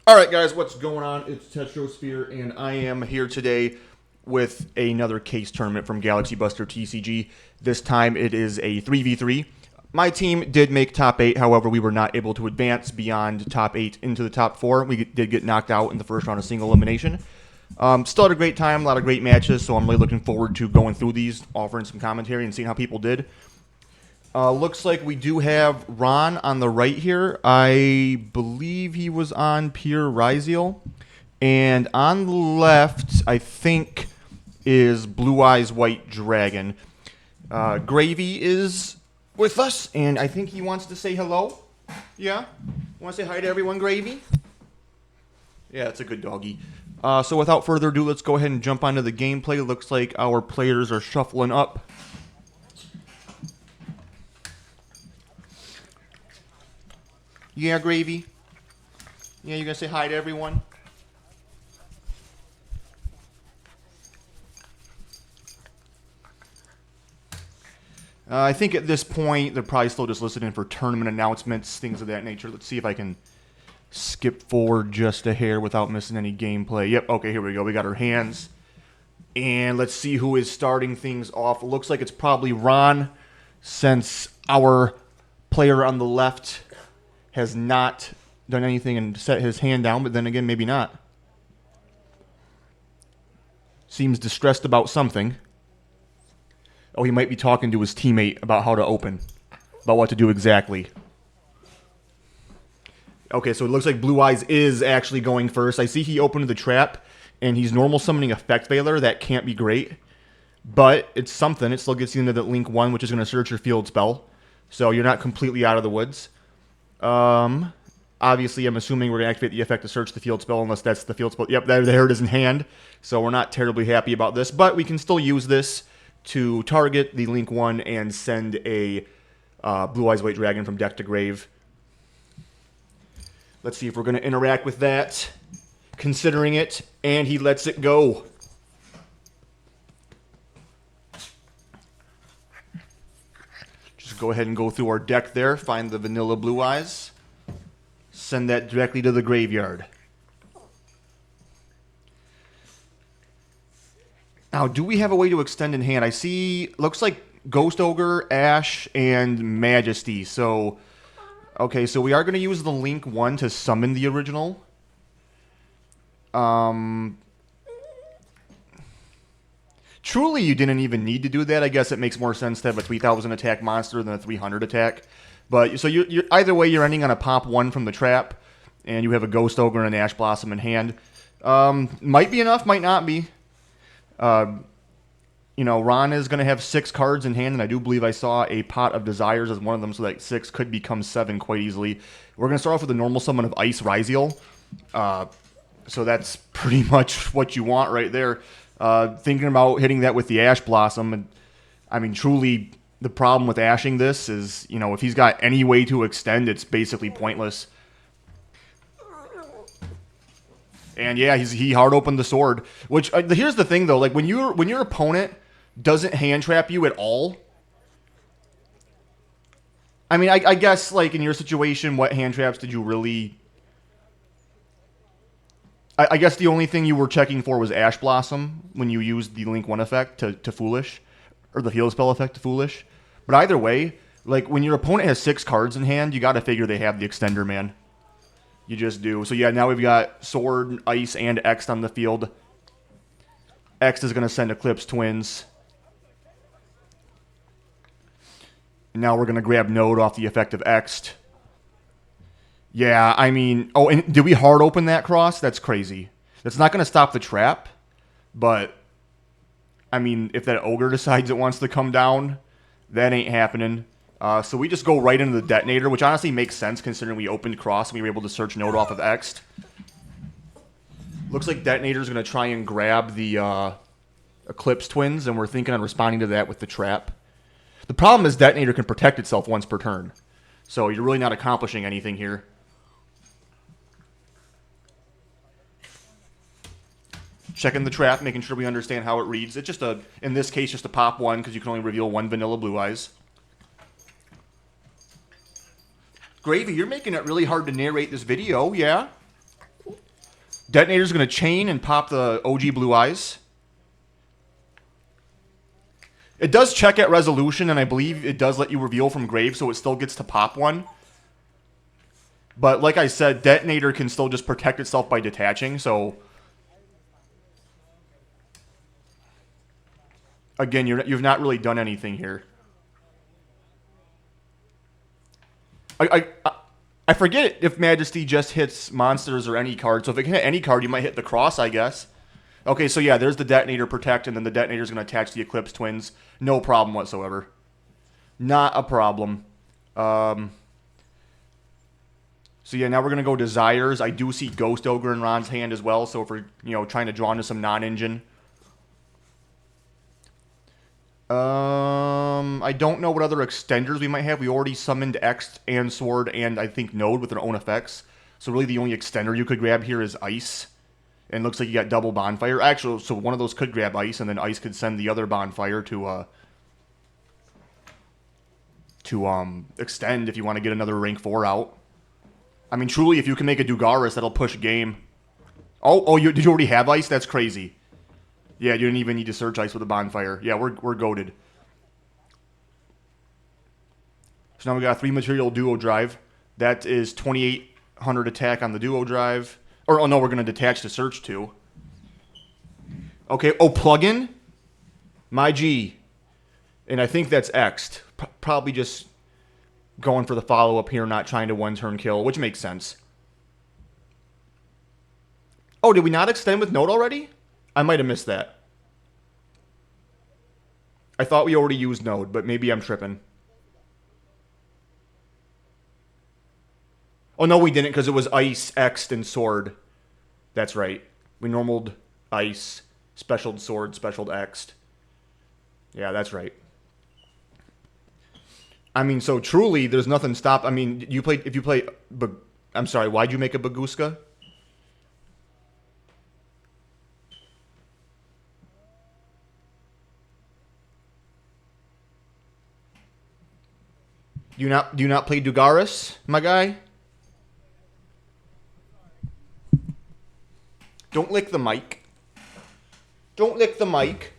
Alright guys, what's going on? It's Tetrosphere, and I am here today with another case tournament from GalaxyBusterTCG. This time it is a 3v3. My team did make top 8, however we were not able to advance beyond top 8 into the top 4. We did get knocked out in the first round of single elimination. Still had a great time, a lot of great matches, so I'm really looking forward to going through these, offering some commentary and seeing how people did. Looks like we do have Ron on the right here. I believe he was on pure Ryzeal. And on the left, I think, is Blue Eyes White Dragon. Gravy is with us, and I think he wants to say hello. Yeah? Want to say hi to everyone, Gravy? Yeah, it's a good doggy. So without further ado, let's go ahead and jump onto the gameplay. Looks like our players are shuffling up. Yeah, Gravy? Yeah, you gonna say hi to everyone? I think at this point, they're probably still just listening for tournament announcements, things of that nature. Let's see if I can skip forward just a hair without missing any gameplay. Yep, okay, here we go. We got our hands. And let's see who is starting things off. It looks like it's probably Ron, since our player on the left has not done anything and set his hand down, but then again, maybe not. Seems distressed about something. Oh, he might be talking to his teammate about how to open, about what to do exactly. Okay, so it looks like Blue Eyes is actually going first. I see he opened the trap, and he's normal summoning Effect Veiler. That can't be great, but it's something. It still gets you into the Link 1, which is going to search your field spell. So you're not completely out of the woods. Obviously, I'm assuming we're going to activate the effect to search the field spell, unless that's the field spell. Yep, there it is in hand. So we're not terribly happy about this, but we can still use this to target the Link 1 and send a Blue Eyes White Dragon from deck to grave. Let's see if we're going to interact with that. Considering it, and he lets it go. Just go ahead and go through our deck there, find the vanilla Blue Eyes. Send that directly to the graveyard. Now, do we have a way to extend in hand? I see, looks like Ghost Ogre, Ash, and Majesty. So, okay, so we are going to use the Link 1 to summon the original. Truly, you didn't even need to do that. I guess it makes more sense to have a 3,000 attack monster than a 300 attack. But so you're either way, you're ending on a pop 1 from the trap, and you have a Ghost Ogre and an Ash Blossom in hand. Might be enough, might not be. You know, Ron is going to have 6 cards in hand, and I do believe I saw a Pot of Desires as one of them, so that 6 could become 7 quite easily. We're going to start off with a normal summon of Ice Ryzeal. So that's pretty much what you want right there. Thinking about hitting that with the Ash Blossom, and I mean, truly, the problem with ashing this is, you know, if he's got any way to extend, it's basically pointless. And yeah, he hard opened the sword. Which here's the thing though, like when your opponent doesn't hand trap you at all. I mean, I guess like in your situation, what hand traps did you really? I guess the only thing you were checking for was Ash Blossom when you used the Link 1 effect to Foolish, or the Field Spell effect to Foolish. But either way, like when your opponent has 6 cards in hand, you got to figure they have the extender, man. You just do. So yeah, now we've got Sword, Ice, and X on the field. X is going to send Eclipse Twins. And now we're going to grab Node off the effect of X'd. Yeah, I mean... Oh, and did we hard open that cross? That's crazy. That's not going to stop the trap. But, I mean, if that Ogre decides it wants to come down, that ain't happening. So we just go right into the detonator, which honestly makes sense considering we opened cross and we were able to search Node off of X. Looks like detonator's going to try and grab the Eclipse Twins, and we're thinking on responding to that with the trap. The problem is detonator can protect itself once per turn. So you're really not accomplishing anything here. Checking the trap, making sure we understand how it reads. It's just in this case, just a pop 1 because you can only reveal 1 vanilla Blue Eyes. Gravy, you're making it really hard to narrate this video, yeah? Detonator's going to chain and pop the OG Blue Eyes. It does check at resolution, and I believe it does let you reveal from grave, so it still gets to pop one. But like I said, Detonator can still just protect itself by detaching, so... Again, you've not really done anything here. I forget if Majesty just hits monsters or any card, so if it can hit any card, you might hit the cross, I guess. Okay, so yeah, there's the Detonator Protect, and then the Detonator's going to attach the Eclipse Twins. No problem whatsoever. Not a problem. So yeah, now we're going to go Desires. I do see Ghost Ogre in Ron's hand as well, so if we're, trying to draw into some non-engine. I don't know what other extenders we might have. We already summoned X and Sword and I think Node with their own effects. So really the only extender you could grab here is Ice. And it looks like you got double Bonfire. Actually, so one of those could grab Ice, and then Ice could send the other Bonfire to extend if you want to get another rank 4 out. I mean, truly, if you can make a Dugaris, that'll push game. Did you already have Ice? That's crazy. Yeah, you didn't even need to search Ice with a Bonfire. Yeah, we're goated. So now we got a 3-material Duo Drive. That is 2,800 attack on the Duo Drive. Or, oh no, we're going to detach to search too. Okay, plug-in? My G. And I think that's X'd. Probably just going for the follow-up here, not trying to one-turn kill, which makes sense. Oh, did we not extend with Node already? I might have missed that. I thought we already used Node, but maybe I'm tripping. Oh, no, we didn't, because it was Ice, X'd, and Sword. That's right. We normaled Ice, specialed Sword, specialed X'd. Yeah, that's right. I mean, so truly, there's nothing stop. I mean, if you play... I'm sorry, why'd you make a Baguska? Do you not play Dugaris, my guy? Don't lick the mic. Don't lick the mic.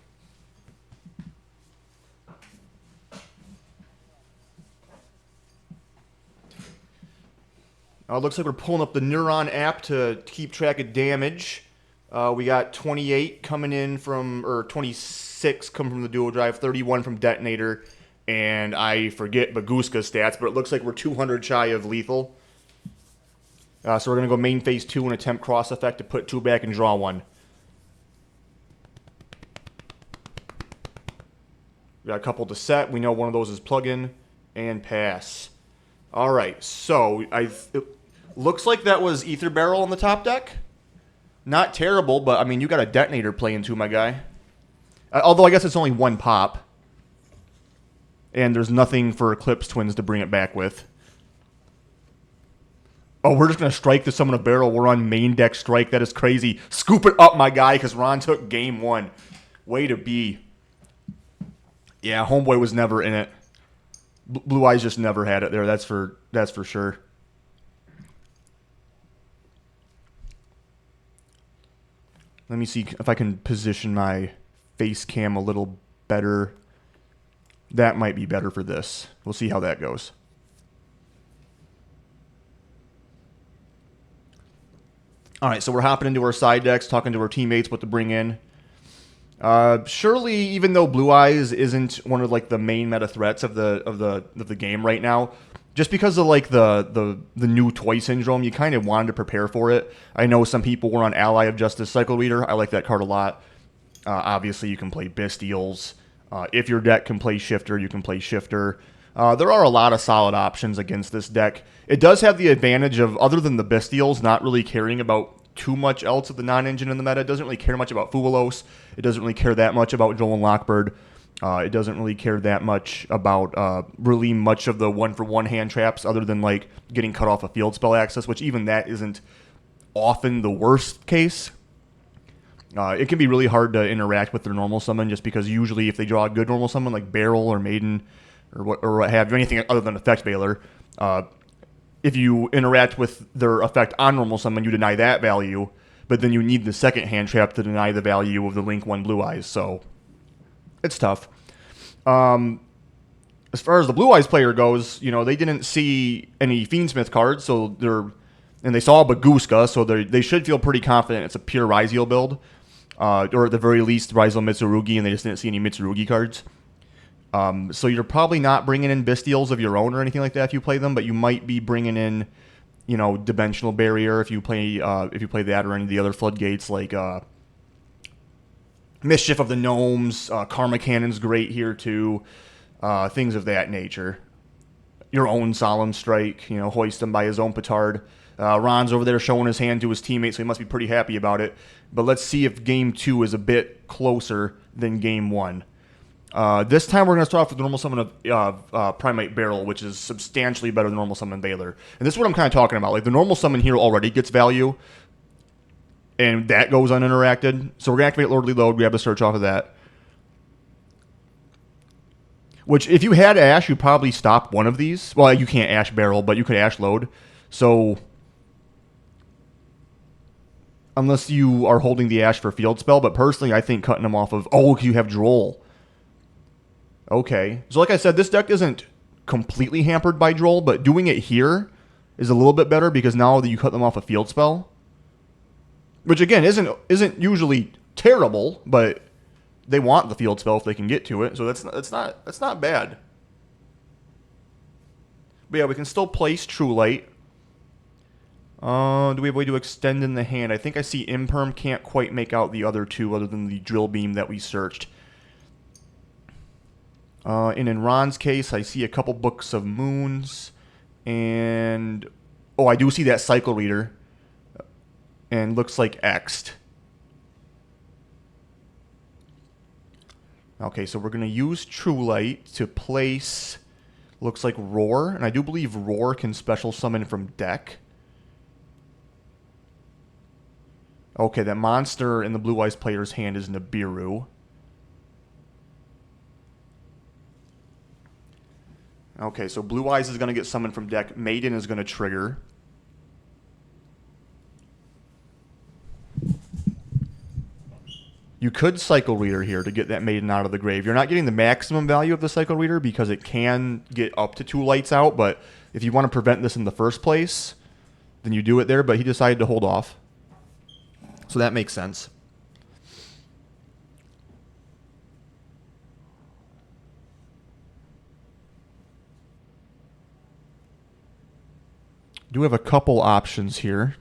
Looks like we're pulling up the Neuron app to keep track of damage. We got 28 coming in from, or 26 coming from the Duo Drive, 31 from Detonator, and I forget Baguska's stats, but it looks like we're 200 shy of lethal. So we're going to go main phase 2 and attempt cross effect to put 2 back and draw 1. We got a couple to set. We know one of those is plug-in and pass. All right, so it looks like that was Ether Barrel on the top deck. Not terrible, but I mean, you got a Detonator playing too, my guy. Although I guess it's only 1 pop. And there's nothing for Eclipse Twins to bring it back with. Oh, we're just going to strike to summon a barrel. We're on main deck strike. That is crazy. Scoop it up, my guy, because Ron took game 1. Way to be. Yeah, Homeboy was never in it. Blue Eyes just never had it there. That's for sure. Let me see if I can position my face cam a little better. That might be better for this. We'll see how that goes. All right, so we're hopping into our side decks, talking to our teammates what to bring in. Surely, even though Blue Eyes isn't one of like the main meta threats of the game right now, just because of like the new toy syndrome, you kind of wanted to prepare for it. I know some people were on Ally of Justice Cycle Reader. I like that card a lot. Obviously, you can play Bestials. If your deck can play Shifter, you can play Shifter. There are a lot of solid options against this deck. It does have the advantage of, other than the Bestials, not really caring about too much else of the non-engine in the meta. It doesn't really care much about Fugalos. It doesn't really care that much about Joel and Lockbird. It doesn't really care that much about really much of the 1-for-1 hand traps, other than like getting cut off a field spell access, which even that isn't often the worst case. It can be really hard to interact with their normal summon, just because usually if they draw a good normal summon like Barrel or Maiden or what have you, anything other than Effect Veiler, if you interact with their effect on normal summon, you deny that value. but then you need the second hand trap to deny the value of the Link 1 Blue Eyes, so it's tough. As far as the Blue Eyes player goes, you know, they didn't see any Fiendsmith cards, so and they saw Baguska, so they should feel pretty confident it's a pure Ryzeal build, or at the very least Ryzeal Mitsurugi, and they just didn't see any Mitsurugi cards. So you're probably not bringing in Bestials of your own or anything like that if you play them, but you might be bringing in, you know, Dimensional Barrier if you play that, or any of the other floodgates like Mischief of the Gnomes, Karma Cannon's great here too, things of that nature. Your own Solemn Strike, you know, hoist him by his own petard. Ron's over there showing his hand to his teammates, so he must be pretty happy about it. But let's see if Game 2 is a bit closer than Game 1. This time we're going to start off with the normal summon of Primite Barrel, which is substantially better than normal summon Baylor. And this is what I'm kind of talking about. Like, the normal summon here already gets value, and that goes uninteracted. So we're going to activate Lordly Load, grab the search off of that. Which, if you had Ash, you'd probably stop one of these. Well, you can't Ash Barrel, but you could Ash Load. So unless you are holding the Ash for Field Spell, but personally, I think cutting them off of... Oh, you have Droll. Okay. So like I said, this deck isn't completely hampered by Droll, but doing it here is a little bit better because now that you cut them off a Field Spell, which again isn't usually terrible, but they want the Field Spell if they can get to it, so that's not bad. But yeah, we can still place True Light. Do we have a way to extend in the hand? I think I see Imperm. Can't quite make out the other two other than the Drill Beam that we searched. And in Ron's case, I see a couple Books of Moons. And... oh, I do see that Cycle Reader. And looks like X'd. Okay, so we're going to use True Light to place... looks like Roar. And I do believe Roar can special summon from deck. Okay, that monster in the Blue Eyes player's hand is Nibiru. Okay, so Blue Eyes is going to get summoned from deck. Maiden is going to trigger. You could Cycle Reader here to get that Maiden out of the grave. You're not getting the maximum value of the Cycle Reader because it can get up to 2 lights out, but if you want to prevent this in the first place, then you do it there, but he decided to hold off. So that makes sense. Do have a couple options here.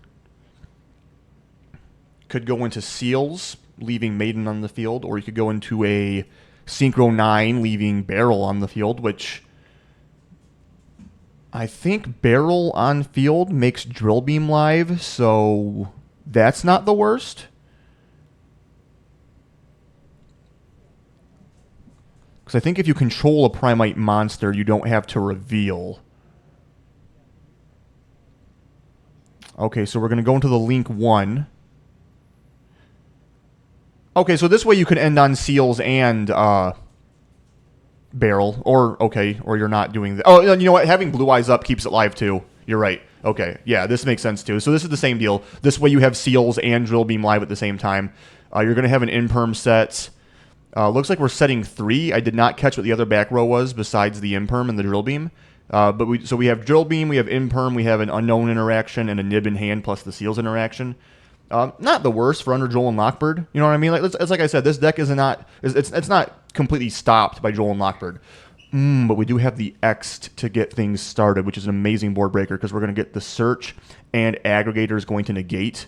Could go into Seals, leaving Maiden on the field, or you could go into a Synchro 9, leaving Barrel on the field, which I think Barrel on field makes Drill Beam live, so that's not the worst. Because I think if you control a Primite monster, you don't have to reveal. Okay, so we're going to go into the Link 1. Okay, so this way you could end on Seals and Barrel. Or you're not doing that. Oh, you know what? Having Blue Eyes up keeps it live too. You're right. Okay, yeah, this makes sense too. So this is the same deal. This way you have Seals and Drill Beam live at the same time. You're going to have an Imperm set. Looks like we're setting 3. I did not catch what the other back row was besides the Imperm and the Drill Beam. But we have Drill Beam, we have Imperm, we have an Unknown interaction, and a Nib in hand plus the Seals interaction. Not the worst for under Joel and Lockbird. You know what I mean? Like it's like I said, this deck is it's not completely stopped by Joel and Lockbird. But we do have the X'd to get things started, which is an amazing board breaker because we're going to get the Search and Aggregator is going to negate.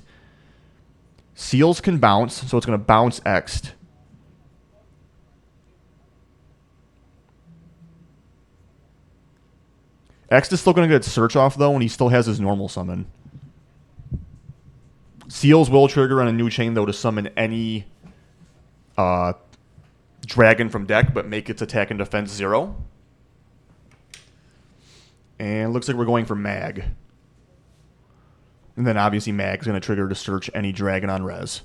Seals can bounce, so it's going to bounce X'd. X'd is still going to get Search off, though, and he still has his normal summon. Seals will trigger on a new chain, though, to summon any dragon from deck, but make its attack and defense 0. And it looks like we're going for Mag. And then, obviously, Mag's going to trigger to search any dragon on res.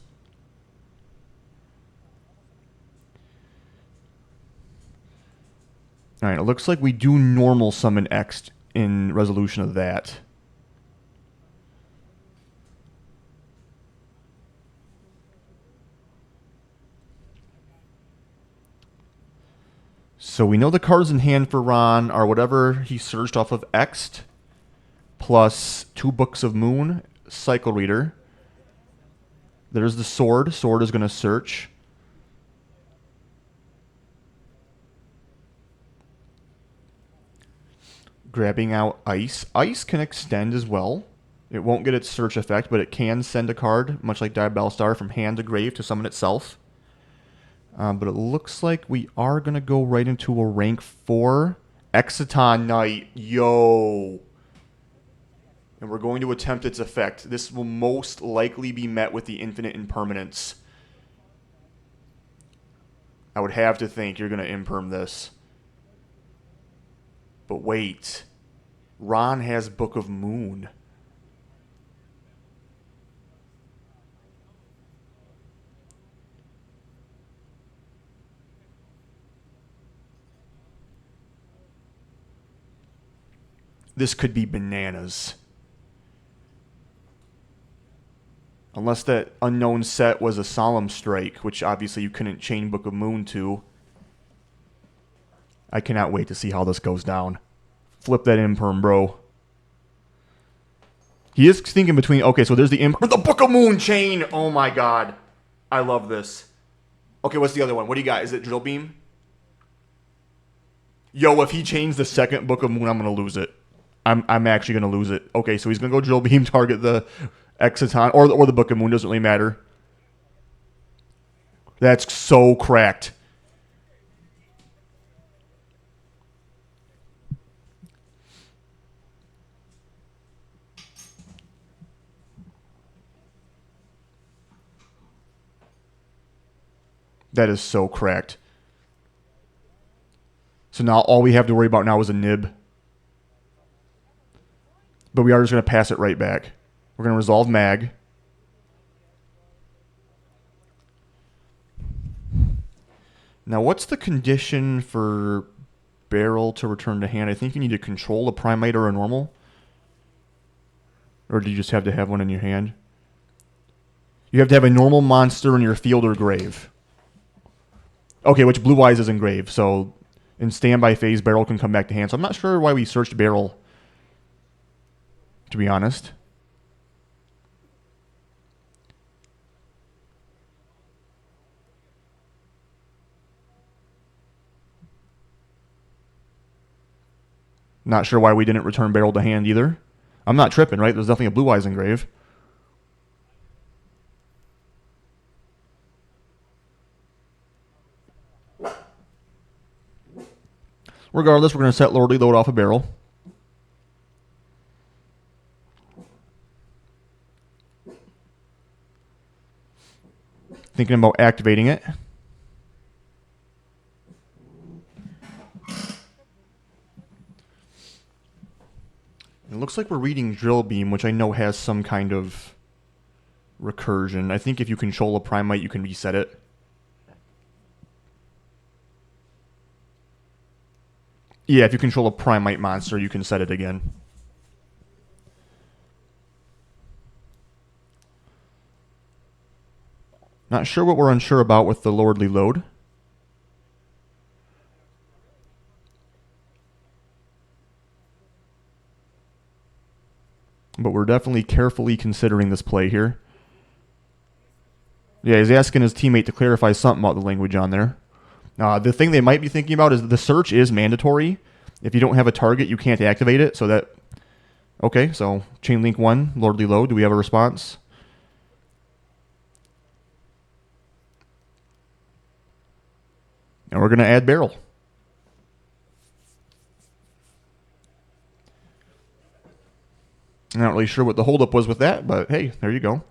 Alright, it looks like we do normal summon X in resolution of that. So we know the cards in hand for Ron are whatever he searched off of Ext, plus 2 Books of Moon, Cycle Reader. There's the Sword. Sword is going to search. Grabbing out Ice. Ice can extend as well. It won't get its search effect, but it can send a card, much like Diabell Star, from hand to grave to summon itself. But it looks like we are going to go right into a rank 4. Exciton Knight. Yo. And we're going to attempt its effect. This will most likely be met with the Infinite Impermanence. I would have to think you're going to imperm this. But wait. Ron has Book of Moon. This could be bananas. Unless that unknown set was a Solemn Strike, which obviously you couldn't chain Book of Moon to. I cannot wait to see how this goes down. Flip that imperm, bro. He is thinking between... Okay, so there's the imperm. The Book of Moon chain! Oh my god. I love this. Okay, what's the other one? What do you got? Is it Drill Beam? Yo, if he chains the second Book of Moon, I'm going to lose it. I'm actually going to lose it. Okay, so he's going to go Drill Beam, target the Exciton, or the Book of Moon, doesn't really matter. That's so cracked. That is so cracked. So now all we have to worry about now is a nib. But we are just going to pass it right back. We're going to resolve mag. Now, what's the condition for barrel to return to hand? I think you need to control a Primite or a normal. Or do you just have to have one in your hand? You have to have a normal monster in your field or grave. Okay, which Blue Eyes is in grave. So in standby phase, barrel can come back to hand. So I'm not sure why we searched barrel, to be honest. Not sure why we didn't return barrel to hand either. I'm not tripping, right? There's definitely a Blue Eyes in grave. Regardless, we're going to set Lordly Load off a barrel. Thinking about activating it. It looks like we're reading Drill Beam, which I know has some kind of recursion. I think if you control a Primite, you can reset it. Yeah, if you control a Primite monster, you can set it again. Not sure what we're unsure about with the Lordly Load. But we're definitely carefully considering this play here. Yeah, he's asking his teammate to clarify something about the language on there. The thing they might be thinking about is the search is mandatory. If you don't have a target, you can't activate it. So that... Okay, so Chain Link 1, Lordly Load. Do we have a response? And we're going to add barrel. I'm not really sure what the holdup was with that, but hey, there you go.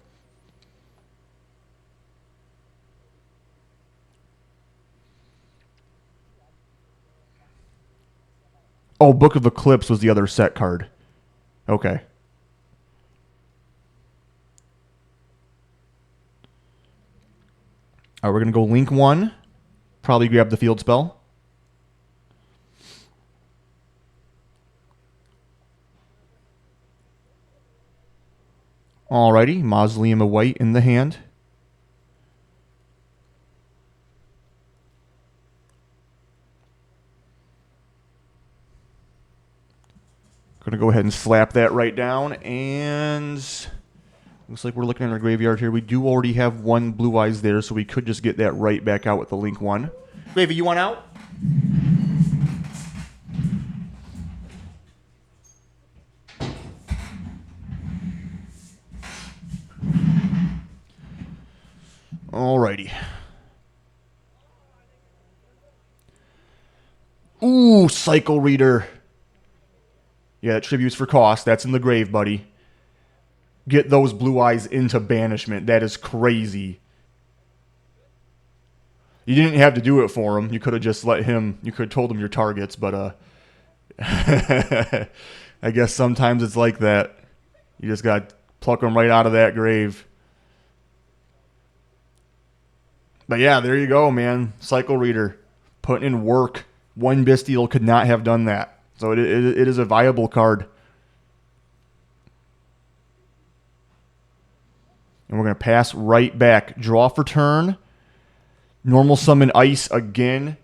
Oh, Book of Eclipse was the other set card. Okay. All right, we're going to go Link 1. Probably grab the field spell. Alrighty, Mausoleum of White in the hand. Gonna go ahead and slap that right down, and looks like we're looking at our graveyard here. We do already have one Blue Eyes there, so we could just get that right back out with the Link 1. Gravy, you want out? Alrighty. Ooh, Cycle Reader. Yeah, that tributes for cost. That's in the grave, buddy. Get those Blue Eyes into banishment. That is crazy. You didn't have to do it for him. You could have just let him. You could have told him your targets, but I guess sometimes it's like that. You just got to pluck them right out of that grave. But yeah, there you go, man. Cycle Reader. Putting in work. One Bestial could not have done that. So it is a viable card. And we're going to pass right back. Draw for turn. Normal summon Ice again.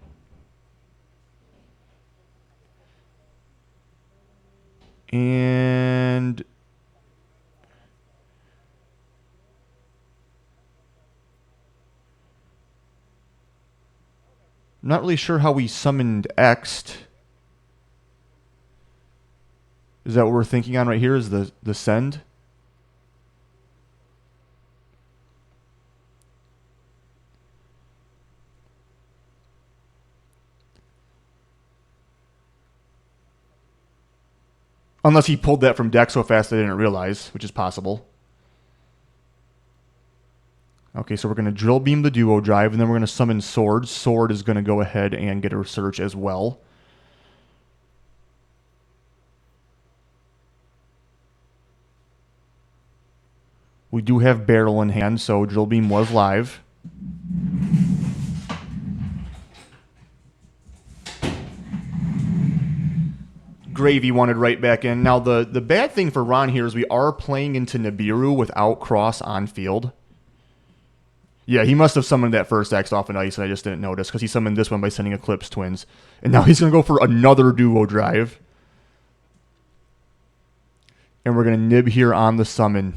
And I'm not really sure how we summoned X'd. Is that what we're thinking on right here? Is the send? Unless he pulled that from deck so fast I didn't realize, which is possible. Okay, so we're going to Drill Beam the Duo Drive, and then we're going to summon Sword. Sword is going to go ahead and get a Research as well. We do have Barrel in hand, so Drill Beam was live. Gravy wanted right back in. Now, the bad thing for Ron here is we are playing into Nibiru without Cross on field. Yeah, he must have summoned that first X off an Ice, and I just didn't notice, because he summoned this one by sending Eclipse Twins. And now he's going to go for another Duo Drive. And we're going to nib here on the summon.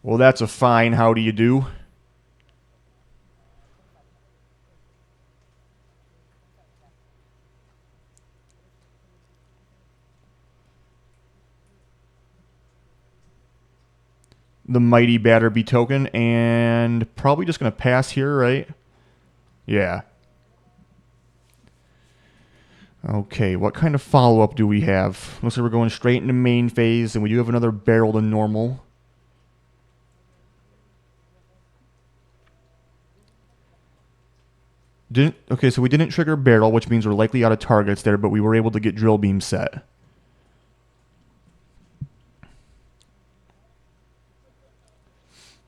Well, that's a fine how do you do. The Mighty Batterbee token, and probably just going to pass here, right? Yeah. Okay, what kind of follow-up do we have? Looks like we're going straight into main phase, and we do have another Barrel to normal. Okay, so we didn't trigger Barrel, which means we're likely out of targets there, but we were able to get Drill Beam set.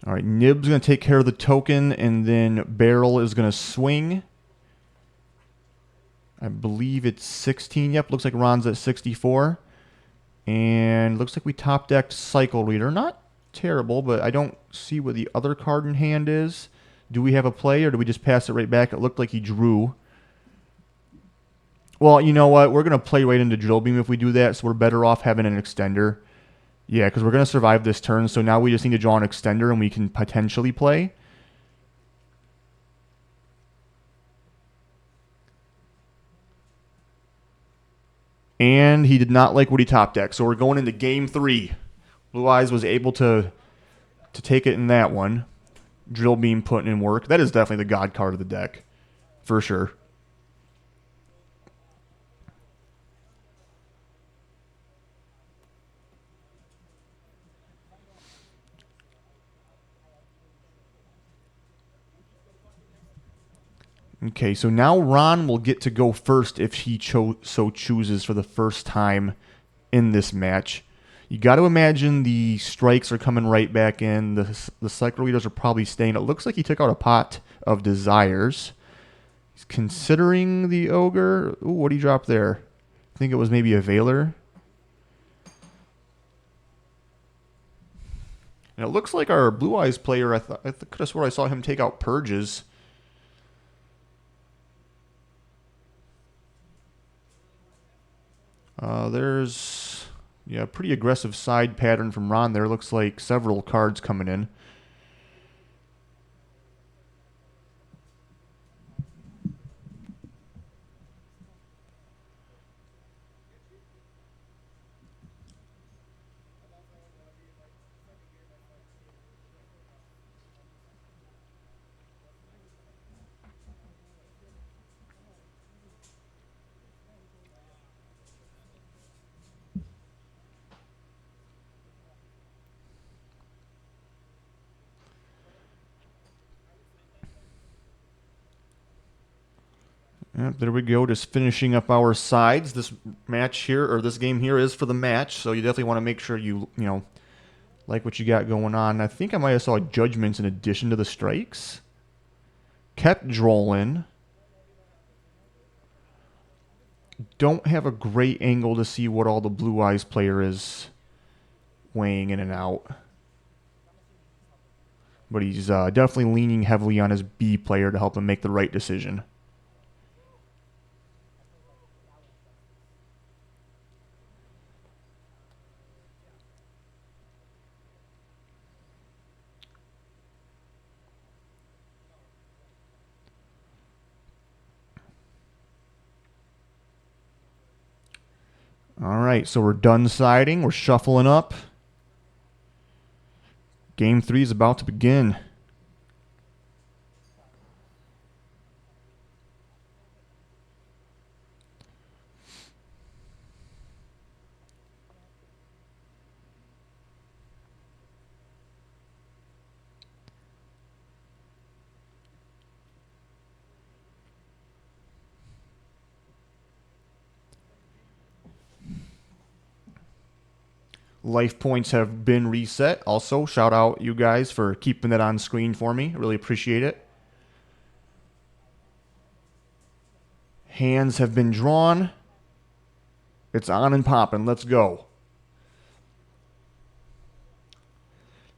All right, Nib's going to take care of the token, and then Barrel is going to swing. I believe it's 16. Yep, looks like Ron's at 64. And looks like we top decked Cycle Reader. Not terrible, but I don't see what the other card in hand is. Do we have a play, or do we just pass it right back? It looked like he drew. Well, you know what? We're going to play right into Drill Beam if we do that, so we're better off having an extender. Yeah, because we're going to survive this turn, so now we just need to draw an extender and we can potentially play. And he did not like what he top decked, so we're going into Game 3. Blue Eyes was able to take it in that one. Drill Beam putting in work. That is definitely the god card of the deck, for sure. Okay, so now Ron will get to go first if he so chooses for the first time in this match. You got to imagine the strikes are coming right back in. The Cycle Readers are probably staying. It looks like he took out a Pot of Desires. He's considering the Ogre. Ooh, what did he drop there? I think it was maybe a Veiler. And it looks like our Blue Eyes player, I could have sworn I saw him take out Purges. There's, yeah, pretty aggressive side pattern from Ron there. Looks like several cards coming in. Yep, there we go, just finishing up our sides. This match here, or this game here, is for the match, so you definitely want to make sure you know, like what you got going on. I think I might have saw judgments in addition to the strikes. Kept drolling. Don't have a great angle to see what all the Blue Eyes player is weighing in and out. But he's definitely leaning heavily on his B player to help him make the right decision. All right, so we're done siding. We're shuffling up. Game 3 is about to begin. Life points have been reset. Also, shout out you guys for keeping it on screen for me. Really appreciate it. Hands have been drawn. It's on and popping. Let's go.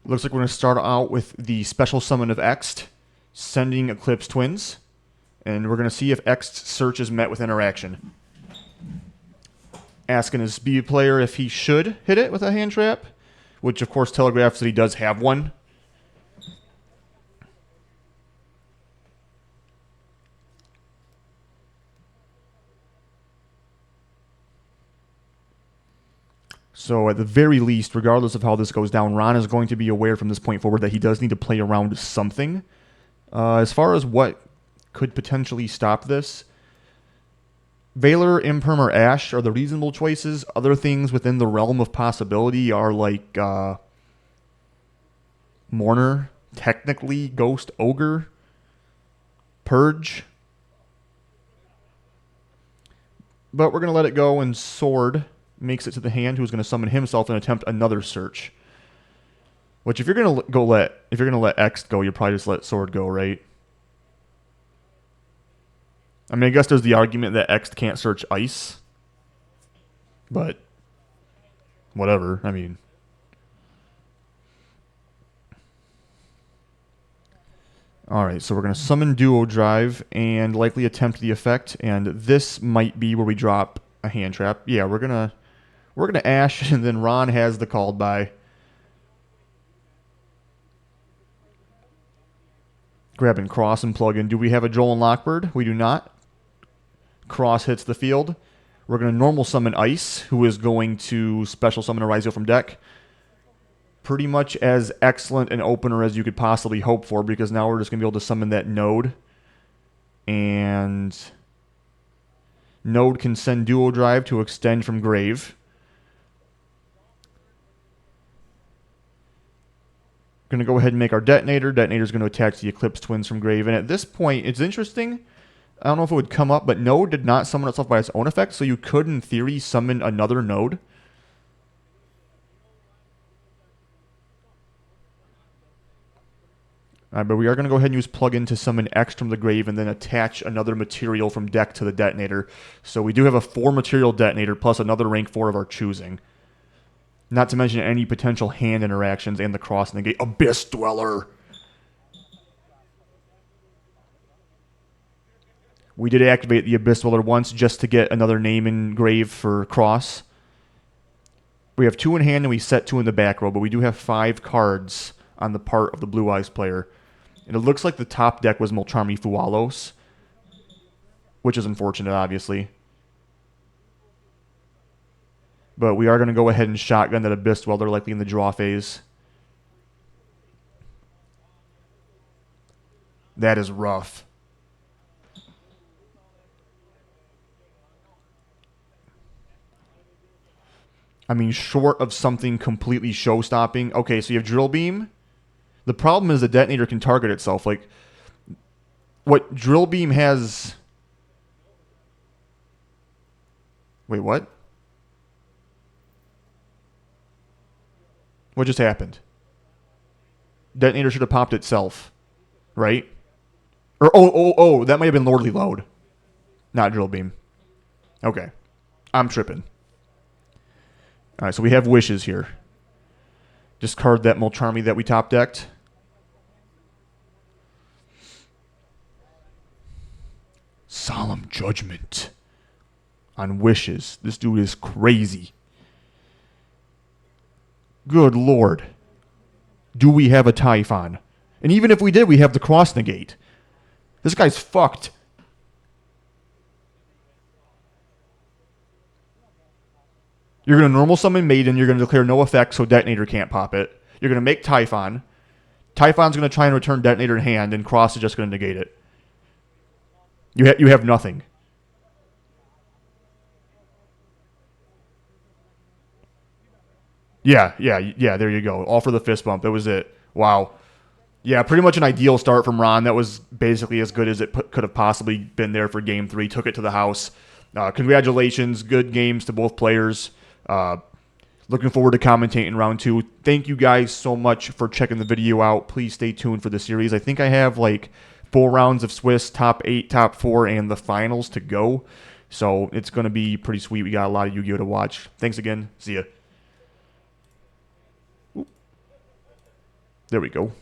Looks like we're going to start out with the special summon of Ext, sending Eclipse Twins. And we're going to see if Ext's search is met with interaction. Asking his B player if he should hit it with a hand trap, which of course telegraphs that he does have one. So at the very least, regardless of how this goes down, Ron is going to be aware from this point forward that he does need to play around something. As far as what could potentially stop this, Valor, Imperm, or Ash are the reasonable choices. Other things within the realm of possibility are like Mourner, technically Ghost, Ogre, Purge. But we're going to let it go, and Sword makes it to the hand, who's going to summon himself and attempt another search. Which, if you're going to let Ext go, you probably just let Sword go, right? I mean, I guess there's the argument that Ext can't search ice. But whatever, I mean. Alright, so we're going to summon Duo Drive and likely attempt the effect. And this might be where we drop a hand trap. Yeah, we're gonna Ash, and then Ron has the called by. Grab and cross and plug in. Do we have a Joel and Lockbird? We do not. Cross hits the field. We're going to normal summon Ice, who is going to special summon a Ryzeal from deck. Pretty much as excellent an opener as you could possibly hope for, because now we're just going to be able to summon that Node. And Node can send Duo Drive to extend from Grave. Going to go ahead and make our Detonator. Detonator's going to attach the Eclipse Twins from Grave. And at this point, it's interesting. I don't know if it would come up, but Node did not summon itself by its own effect, so you could, in theory, summon another Node. But we are going to go ahead and use plugin to summon X from the Grave and then attach another material from deck to the Detonator. So we do have a 4-material Detonator plus another rank 4 of our choosing. Not to mention any potential hand interactions and the cross negate. Abyss Dweller! We did activate the Abyss Dweller once just to get another name engraved for Cross. We have 2 in hand and we set 2 in the back row, but we do have 5 cards on the part of the Blue Eyes player. And it looks like the top deck was Molcharmi Fualos, which is unfortunate, obviously. But we are going to go ahead and shotgun that Abyss Dweller likely in the draw phase. That is rough. I mean, short of something completely show-stopping. Okay, so you have Drill Beam. The problem is the detonator can target itself. Like, what Drill Beam has... Wait, what? What just happened? Detonator should have popped itself, right? Or, oh, that might have been Lordly Load. Not Drill Beam. Okay. I'm tripping. Alright, so we have Wishes here. Discard that Molcharmi that we top decked. Solemn Judgment on Wishes. This dude is crazy. Good Lord. Do we have a Typhon? And even if we did, we have the Cross Negate. This guy's fucked. You're going to normal summon Maiden. You're going to declare no effect so Detonator can't pop it. You're going to make Typhon. Typhon's going to try and return Detonator in hand, and Cross is just going to negate it. You have nothing. Yeah, there you go. All for the fist bump. That was it. Wow. Yeah, pretty much an ideal start from Ron. That was basically as good as it could have possibly been there for Game 3. Took it to the house. Congratulations. Good games to both players. Looking forward to commentating round 2. Thank you guys so much for checking the video out. Please stay tuned for the series. I think I have like 4 rounds of Swiss, top 8, top 4, and the finals to go. So it's going to be pretty sweet. We got a lot of Yu-Gi-Oh! To watch. Thanks again. See ya. There we go.